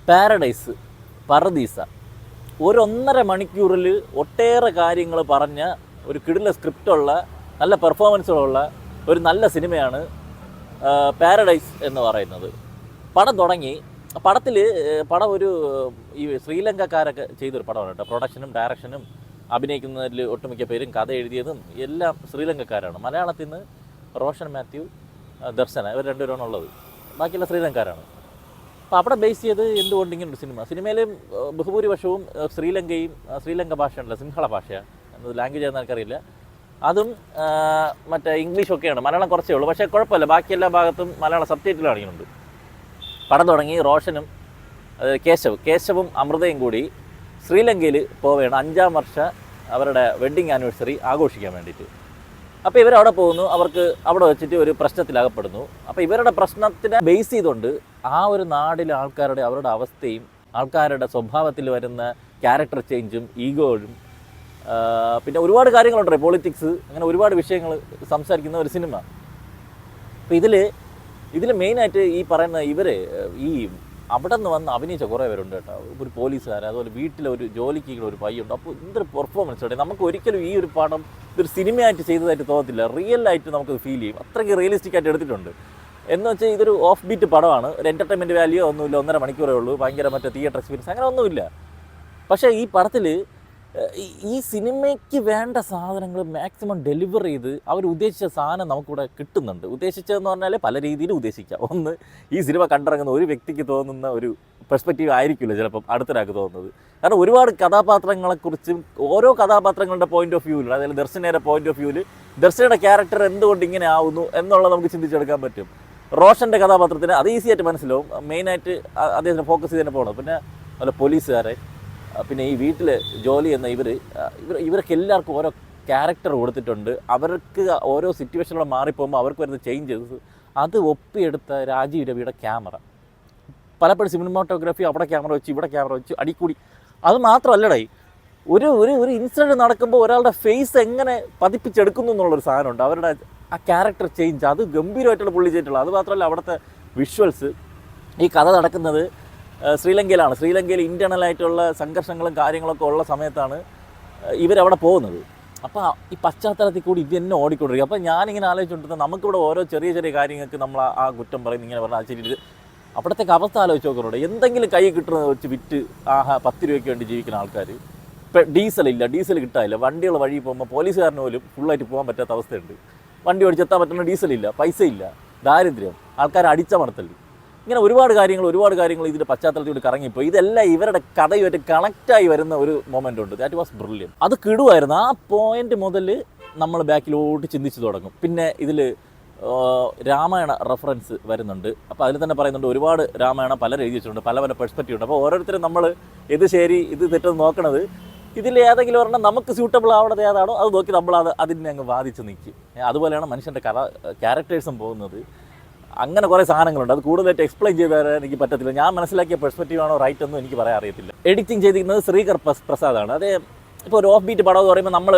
Paradise, പറുദീസ. ഒരു 1.5 മണിക്കൂറിൽ ഒട്ടേറെ കാര്യങ്ങൾ പറഞ്ഞ ഒരു കിടില സ്ക്രിപ്റ്റുള്ള നല്ല പെർഫോമൻസുകളുള്ള ഒരു നല്ല സിനിമയാണ് പാരഡൈസ് എന്ന് പറയുന്നത്. പടം തുടങ്ങി, പടം ഒരു ഈ ശ്രീലങ്കക്കാരൊക്കെ ചെയ്തൊരു പടമാണ് കേട്ടോ. പ്രൊഡക്ഷനും ഡയറക്ഷനും അഭിനയിക്കുന്നതിൽ ഒട്ടുമിക്ക പേരും കഥ എഴുതിയതും എല്ലാം ശ്രീലങ്കക്കാരാണ്. മലയാളത്തിൽ നിന്ന് റോഷൻ മാത്യു, ദർശന, ഇവർ രണ്ടുപേരാണ് ഉള്ളത്. ബാക്കിയെല്ലാം ശ്രീലങ്കക്കാരാണ്. അപ്പോൾ അവിടെ ബേസ് ചെയ്ത് എന്തുകൊണ്ട് ഇങ്ങനെ ഒരു സിനിമയിലും ബഹുഭൂരിപക്ഷവും ശ്രീലങ്ക ഭാഷയുണ്ടല്ലോ, സിംഹള ഭാഷയാണ് എന്നത് ലാംഗ്വേജ് ആണെന്ന് എനിക്കറിയില്ല. അതും മറ്റേ ഇംഗ്ലീഷൊക്കെയാണ്. മലയാളം കുറച്ചേ ഉള്ളൂ, പക്ഷേ കുഴപ്പമില്ല. ബാക്കി എല്ലാ ഭാഗത്തും മലയാളം സബ്ടൈറ്റിൽ കാണിക്കുന്നുണ്ട്. പടം തുടങ്ങി റോഷനും കേശവും അമൃതയും കൂടി ശ്രീലങ്കയിൽ പോവുകയാണ് 5ാം വർഷ അവരുടെ വെഡ്ഡിങ് ആനിവേഴ്സറി ആഘോഷിക്കാൻ വേണ്ടിയിട്ട്. അപ്പോൾ ഇവരവിടെ പോകുന്നു. അവർക്ക് അവിടെ വെച്ചിട്ട് ഒരു പ്രശ്നത്തിലകപ്പെടുന്നു. അപ്പോൾ ഇവരുടെ പ്രശ്നത്തിനെ ബേസ് ചെയ്തുകൊണ്ട് ആ ഒരു നാടിലെ ആൾക്കാരുടെ അവരുടെ അവസ്ഥയും ആൾക്കാരുടെ സ്വഭാവത്തിൽ വരുന്ന ക്യാരക്ടർ ചേഞ്ചും ഈഗോയും പിന്നെ ഒരുപാട് കാര്യങ്ങളുണ്ട്, പൊളിറ്റിക്സ്, അങ്ങനെ ഒരുപാട് വിഷയങ്ങൾ സംസാരിക്കുന്ന ഒരു സിനിമ. അപ്പോൾ ഇതിൽ മെയിനായിട്ട് ഈ പറയുന്ന ഈ അവിടെ നിന്ന് വന്ന് അഭിനയിച്ച കുറേ പേരുണ്ട് കേട്ടോ. ഒരു പോലീസുകാർ, അതുപോലെ വീട്ടിലൊരു ജോലിക്ക് ഒരു പയ്യുണ്ട്. അപ്പോൾ എന്തൊരു പെർഫോമൻസ് ഉണ്ട്. നമുക്ക് ഒരിക്കലും ഈ ഒരു പടം ഇതൊരു സിനിമയായിട്ട് ചെയ്തതായിട്ട് തോന്നത്തില്ല. റിയലായിട്ട് നമുക്കത് ഫീൽ ചെയ്യും. അത്രയ്ക്ക് റിയലിസ്റ്റിക് ആയിട്ട് എടുത്തിട്ടുണ്ട്. എന്ന് വെച്ചാൽ ഇതൊരു ഓഫ് ബീറ്റ് പടമാണ്. ഒരു എൻ്റർടൈൻമെൻറ്റ് വാല്യൂ ഒന്നുമില്ല. 1.5 മണിക്കൂറേ ഉള്ളൂ. ഭയങ്കര മറ്റേ തിയേറ്റർ എക്സ്പീരിയൻസ് അങ്ങനെ ഒന്നുമില്ല. പക്ഷേ ഈ പടത്തിൽ ഈ സിനിമയ്ക്ക് വേണ്ട സാധനങ്ങൾ മാക്സിമം ഡെലിവർ ചെയ്ത് അവർ ഉദ്ദേശിച്ച സാധനം നമുക്കിവിടെ കിട്ടുന്നുണ്ട്. ഉദ്ദേശിച്ചതെന്ന് പറഞ്ഞാൽ പല രീതിയിൽ ഉദ്ദേശിക്കാം. ഒന്ന്, ഈ സിനിമ കണ്ടിറങ്ങുന്ന ഒരു വ്യക്തിക്ക് തോന്നുന്ന ഒരു പെർസ്പെക്റ്റീവ് ആയിരിക്കില്ല ചിലപ്പം അടുത്തൊരാൾക്ക് തോന്നുന്നത്. കാരണം ഒരുപാട് കഥാപാത്രങ്ങളെക്കുറിച്ചും ഓരോ കഥാപാത്രങ്ങളുടെ പോയിന്റ് ഓഫ് വ്യൂവിൽ, അതായത് ദർശനയുടെ പോയിന്റ് ഓഫ് വ്യൂവിൽ ദർശനയുടെ ക്യാരക്ടർ എന്തുകൊണ്ട് ഇങ്ങനെ ആവുന്നു എന്നുള്ളത് നമുക്ക് ചിന്തിച്ചെടുക്കാൻ പറ്റും. റോഷൻ്റെ കഥാപാത്രത്തിന് അത് ഈസി ആയിട്ട് മനസ്സിലാവും. മെയിനായിട്ട് അദ്ദേഹത്തിന് ഫോക്കസ് ചെയ്ത് തന്നെ പോകണം. പിന്നെ അതുപോലെ പോലീസുകാരെ, പിന്നെ ഈ വീട്ടിൽ ജോലി ചെയ്യുന്ന ഇവർക്ക് എല്ലാവർക്കും ഓരോ ക്യാരക്ടർ കൊടുത്തിട്ടുണ്ട്. അവർക്ക് ഓരോ സിറ്റുവേഷനിലൂടെ മാറിപ്പോകുമ്പോൾ അവർക്ക് വരുന്ന ചേഞ്ചസ് അത് ഒപ്പിയെടുത്ത രാജീവ് രവിയുടെ ക്യാമറ. പലപ്പോഴും സിനിമാറ്റോഗ്രാഫി അവിടെ ക്യാമറ വെച്ച് ഇവിടെ ക്യാമറ വെച്ച് അടിക്കൂടി. അത് മാത്രമല്ലടേ, ഒരു ഇൻസിഡൻറ്റ് നടക്കുമ്പോൾ ഒരാളുടെ ഫേസ് എങ്ങനെ പതിപ്പിച്ചെടുക്കുന്നു എന്നുള്ളൊരു സാധനമുണ്ട്. അവരുടെ ആ ക്യാരക്ടർ ചേഞ്ച് അത് ഗംഭീരമായിട്ടുള്ള പുള്ളി ചെയ്തിട്ടുള്ളത്. അത് മാത്രമല്ല അവിടുത്തെ വിഷ്വൽസ്. ഈ കഥ നടക്കുന്നത് ശ്രീലങ്കയിലാണ്. ശ്രീലങ്കയിൽ ഇൻറ്റേർണലായിട്ടുള്ള സംഘർഷങ്ങളും കാര്യങ്ങളൊക്കെ ഉള്ള സമയത്താണ് ഇവരവിടെ പോകുന്നത്. അപ്പോൾ ഈ പശ്ചാത്തലത്തിൽ കൂടി ഇത് തന്നെ ഓടിക്കൊണ്ടിരിക്കും. അപ്പോൾ ഞാനിങ്ങനെ ആലോചിച്ചുകൊണ്ടിരുന്നത് നമുക്കിവിടെ ഓരോ ചെറിയ ചെറിയ കാര്യങ്ങൾക്ക് നമ്മൾ ആ കുറ്റം പറയും, ഇങ്ങനെ പറഞ്ഞാൽ ശരി. അവിടത്തേക്ക് അവസ്ഥ ആലോചിച്ച് നോക്കുന്നുണ്ട്. എന്തെങ്കിലും കൈ കിട്ടുന്നത് വെച്ച് വിറ്റ് 10 രൂപയ്ക്ക് വേണ്ടി ജീവിക്കുന്ന ആൾക്കാർ. ഇപ്പം ഡീസൽ കിട്ടാനില്ല. വണ്ടികൾ വഴി പോകുമ്പോൾ പോലീസുകാരന് പോലും ഫുള്ളായിട്ട് പോകാൻ പറ്റാത്ത അവസ്ഥയുണ്ട്. വണ്ടി ഓടിച്ചെത്താൻ പറ്റുന്ന ഡീസലില്ല, പൈസ ഇല്ല, ദാരിദ്ര്യം, ആൾക്കാർ അടിച്ചമർത്തൽ, ഇങ്ങനെ ഒരുപാട് കാര്യങ്ങൾ ഇതിൻ്റെ പശ്ചാത്തലത്തിൽ കറങ്ങിപ്പോയി. ഇതെല്ലാം ഇവരുടെ കഥയുമായിട്ട് കണക്റ്റായി വരുന്ന ഒരു മൊമെൻ്റ് ഉണ്ട്. That was brilliant. അത് കിടുവായിരുന്നു. ആ പോയിന്റ് മുതൽ നമ്മൾ ബാക്കിലോട്ട് ചിന്തിച്ച് തുടങ്ങും. പിന്നെ ഇതിൽ രാമായണ റെഫറൻസ് വരുന്നുണ്ട്. അപ്പോൾ അതിൽ തന്നെ പറയുന്നുണ്ട് ഒരുപാട് രാമായണം പലരും എഴുതി വെച്ചിട്ടുണ്ട്, പല പെർസ്പെക്റ്റീവ് ഉണ്ട്. അപ്പോൾ ഓരോരുത്തരും നമ്മൾ ഇത് ശരി ഇത് തെറ്റെന്ന് നോക്കണത് ഇതിൽ ഏതെങ്കിലും ഒരെണ്ണം നമുക്ക് സ്യൂട്ടബിൾ ആവുന്നത് ഏതാണോ അത് നോക്കി നമ്മളത് അതിനെ അങ്ങ് വാദിച്ച് നിൽക്കും. അതുപോലെയാണ് മനുഷ്യൻ്റെ ക്യാരക്ടേഴ്സും പോകുന്നത്. അങ്ങനെ കുറേ സാധനങ്ങളുണ്ട്. അത് കൂടുതലായിട്ട് എക്സ്പ്ലെയിൻ ചെയ്ത് തരാൻ എനിക്ക് പറ്റത്തില്ല. ഞാൻ മനസ്സിലാക്കിയ പെർസ്പെക്റ്റീവ് ആണോ റൈറ്റ് ഒന്നും എനിക്ക് പറയാൻ അറിയത്തില്ല. എഡിറ്റിംഗ് ചെയ്തിരിക്കുന്നത് ശ്രീകർ പ്രസാദാണ്. അത് ഇപ്പോൾ ഒരു ഓഫ് ബീറ്റ് പടം എന്ന് പറയുമ്പോൾ നമ്മൾ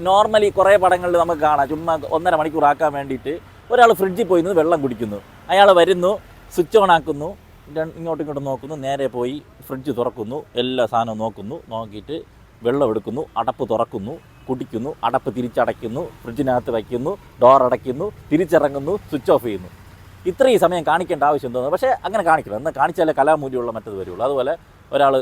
നോർമലി കുറേ പടങ്ങളിൽ നമുക്ക് കാണാം, ചുമ്മാ 1.5 മണിക്കൂർ ആക്കാൻ വേണ്ടിയിട്ട് ഒരാൾ ഫ്രിഡ്ജിൽ പോയി നിന്ന് വെള്ളം കുടിക്കുന്നു. അയാൾ വരുന്നു, സ്വിച്ച് ഓൺ ആക്കുന്നു, ഇങ്ങോട്ടും നോക്കുന്നു, നേരെ പോയി ഫ്രിഡ്ജ് തുറക്കുന്നു, എല്ലാ സാധനവും നോക്കിയിട്ട് വെള്ളം എടുക്കുന്നു, അടപ്പ് തുറക്കുന്നു, കുടിക്കുന്നു, അടപ്പ് തിരിച്ചടയ്ക്കുന്നു, ഫ്രിഡ്ജിനകത്ത് വയ്ക്കുന്നു, ഡോർ അടയ്ക്കുന്നു, തിരിച്ചിറങ്ങുന്നു, സ്വിച്ച് ഓഫ് ചെയ്യുന്നു. ഇത്രയും സമയം കാണിക്കേണ്ട ആവശ്യം തോന്നുന്നു. പക്ഷേ അങ്ങനെ കാണിക്കണം. എന്നാൽ കാണിച്ചാലേ കലാമൂല്യമുള്ള മറ്റത് വരുള്ളൂ. അതുപോലെ ഒരാൾ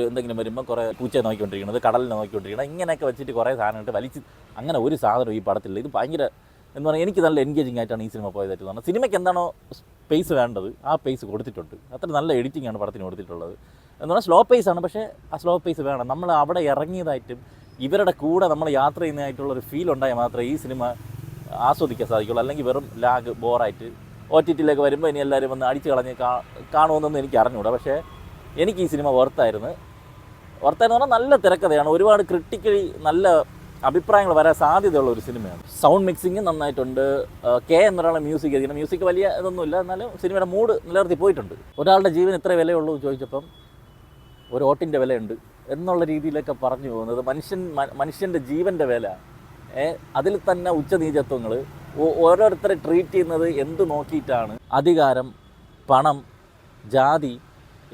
എന്തെങ്കിലും വരുമ്പോൾ കുറേ പൂച്ചയെ നോക്കിക്കൊണ്ടിരിക്കുന്നത്, കടലിനെ നോക്കിക്കൊണ്ടിരിക്കണം, ഇങ്ങനെയൊക്കെ വെച്ചിട്ട് കുറേ സാധനമായിട്ട് വലിച്ച് അങ്ങനെ ഒരു സാധനം ഈ പടത്തില്ല. ഇത് ഭയങ്കര എന്ന് പറഞ്ഞാൽ എനിക്ക് നല്ല എൻഗേജിങ് ആയിട്ടാണ് ഈ സിനിമ പോയതായിട്ട് തോന്നുന്നത്. സിനിമയ്ക്ക് എന്താണോ സ്പേസ് വേണ്ടത് ആ പേസ് കൊടുത്തിട്ടുണ്ട്. അത്ര നല്ല എഡിറ്റിംഗ് ആണ് പടത്തിന് കൊടുത്തിട്ടുള്ളത്. എന്ന് പറഞ്ഞാൽ സ്ലോ പേസാണ്, പക്ഷേ ആ സ്ലോ പേസ് വേണം. നമ്മൾ അവിടെ ഇറങ്ങിയതായിട്ടും ഇവരുടെ കൂടെ നമ്മൾ യാത്ര ചെയ്യുന്നതായിട്ടുള്ളൊരു ഫീൽ ഉണ്ടായാൽ മാത്രമേ ഈ സിനിമ ആസ്വദിക്കാൻ സാധിക്കുള്ളൂ. അല്ലെങ്കിൽ വെറും ലാഗ് ബോറായിട്ട് OTT-ലേക്ക് വരുമ്പോൾ ഇനി എല്ലാവരും വന്ന് അടിച്ച് കളഞ്ഞ് കാണുമെന്നൊന്നും എനിക്ക് അറിഞ്ഞുകൂടാ. പക്ഷേ എനിക്ക് ഈ സിനിമ വർത്തായിരുന്നു പറഞ്ഞാൽ നല്ല തിരക്കഥയാണ്. ഒരുപാട് ക്രിട്ടിക്കലി നല്ല അഭിപ്രായങ്ങൾ വരാൻ സാധ്യതയുള്ള ഒരു സിനിമയാണ്. സൗണ്ട് മിക്സിങ് നന്നായിട്ടുണ്ട്. എന്നൊരാളെ മ്യൂസിക് ചെയ്തിരിക്കണം. മ്യൂസിക് വലിയ ഇതൊന്നുമില്ല, എന്നാലും സിനിമയുടെ മൂഡ് നിലനിർത്തി പോയിട്ടുണ്ട്. ഒരാളുടെ ജീവൻ ഇത്ര വിലയുള്ളൂ ചോദിച്ചപ്പം ഒരു ഓട്ടിൻ്റെ വിലയുണ്ട് എന്നുള്ള രീതിയിലൊക്കെ പറഞ്ഞു പോകുന്നത് മനുഷ്യൻ്റെ ജീവൻ്റെ വില. അതിൽ തന്നെ ഉച്ചനീചത്വങ്ങൾ ഓരോരുത്തരെ ട്രീറ്റ് ചെയ്യുന്നത് എന്ത് നോക്കിയിട്ടാണ്. അധികാരം, പണം, ജാതി,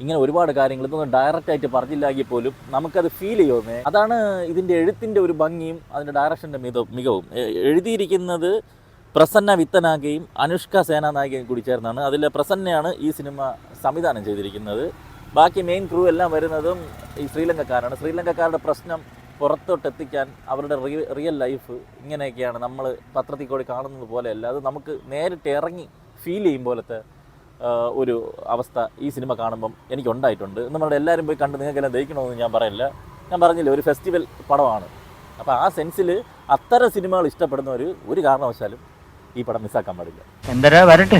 ഇങ്ങനെ ഒരുപാട് കാര്യങ്ങൾ ഇതൊന്നും ഡയറക്റ്റായിട്ട് പറഞ്ഞില്ലെങ്കിൽ പോലും നമുക്കത് ഫീൽ ചെയ്യുമേ. അതാണ് ഇതിൻ്റെ എഴുത്തിൻ്റെ ഒരു ഭംഗിയും അതിൻ്റെ ഡയറക്ഷൻ്റെ മികവും. എഴുതിയിരിക്കുന്നത് പ്രസന്ന വിത്തനാകയും അനുഷ്ക സേനാനായകയും കൂടി ചേർന്നാണ്. അതിൽ പ്രസന്നയാണ് ഈ സിനിമ സംവിധാനം ചെയ്തിരിക്കുന്നത്. ബാക്കി മെയിൻ ക്രൂ എല്ലാം വരുന്നതും ഈ ശ്രീലങ്കക്കാരാണ്. ശ്രീലങ്കക്കാരുടെ പ്രശ്നം പുറത്തോട്ടെത്തിക്കാൻ അവരുടെ റിയൽ ലൈഫ് ഇങ്ങനെയൊക്കെയാണ്. നമ്മൾ പത്രത്തിൽ കൂടി കാണുന്നത് പോലെയല്ല, അത് നമുക്ക് നേരിട്ട് ഇറങ്ങി ഫീൽ ചെയ്യും പോലത്തെ ഒരു അവസ്ഥ ഈ സിനിമ കാണുമ്പം എനിക്കുണ്ടായിട്ടുണ്ട്. നമ്മളുടെ എല്ലാവരും പോയി കണ്ട് നിങ്ങൾക്കെല്ലാം ദഹിക്കണമെന്ന് ഞാൻ പറയില്ല. ഞാൻ പറഞ്ഞില്ല, ഒരു ഫെസ്റ്റിവൽ പടമാണ്. അപ്പോൾ ആ സെൻസിൽ അത്തരം സിനിമകൾ ഇഷ്ടപ്പെടുന്നവർ ഒരു കാരണവശാലും ഈ പടം മിസ്സാക്കാൻ പാടില്ല. എന്തരാ വരട്ടെ.